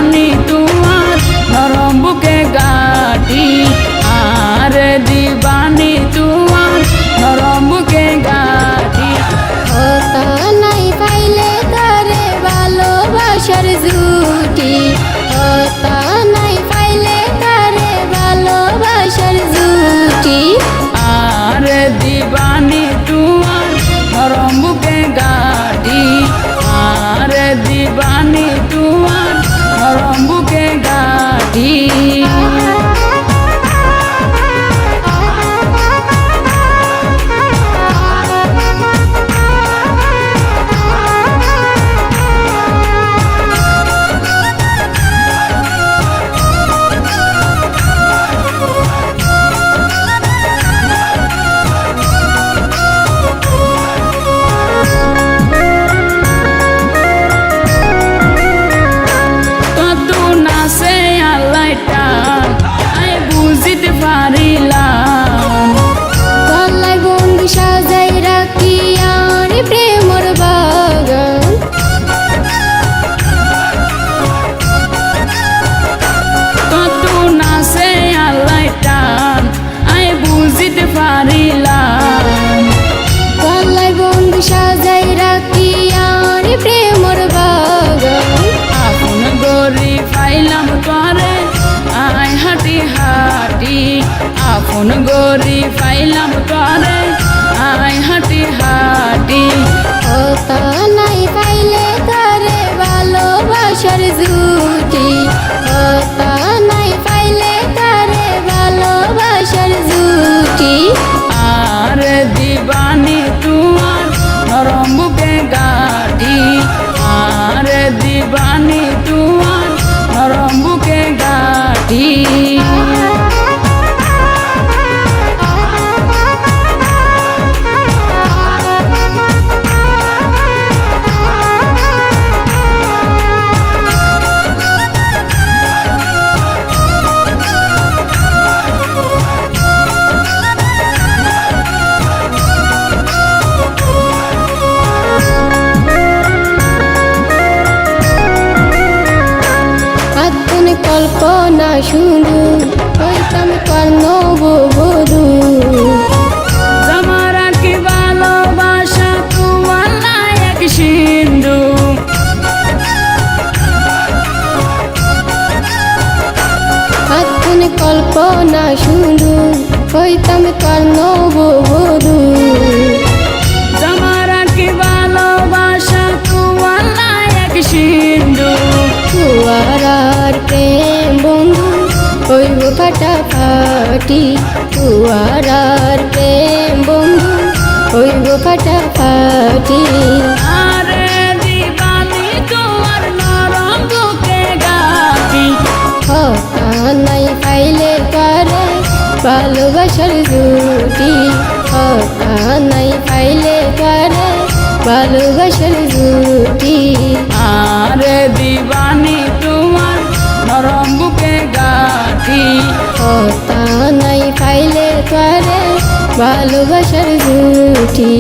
দিবানি তোমার নরম বুকে গাটি আর দিবানি তোমার নরম বুকে গাটি কথা নাই পাইলে তারে ভালোবাসার জুটি কথা নাই পাইলে তারে ভালোবাসার জুটি আর দিবানি তোমার নরম বুকে গাটি আর দিবানি তোমার নরম বুকে গাটি আপন গরি পাইলাম তরে আই হাঁটি হাঁটি কথা নাই পাইলে তারে ভালোবাসার জুটি কথা নাই পাইলে তারে ভালোবাসার জুটি আর দিবানি তোমার নরম বুকে গাটি আর দিবানি তোমার নরম বুকে গাটি কল্পনা শুধু হইতাম কর্ণবধূ তোমার কি ভালোবাসা তোমার লায়ক সিন্ধু আত্মন কল্পনা শুধু হইতাম কর্ণবধূ তোমার কি ভালোবাসা তোমার লায়ক সিন্ধু তুয়ার প্রেম বন্ধু হইব ফাটাফাটি তুয়ার প্রেম বন্ধু হইব ফাটাফাটি আরে দিবানি তোমার নরম বুকে গাটি কথা নাই পাইলে পারে ভালোবাসার জুটি কথা নাই পাইলে পারে ভালোবাসার জুটি আর দিবানি তোমার নরম বুকে গাটি কথা নাই পাইলে পারে ভালোবাসার জুটি।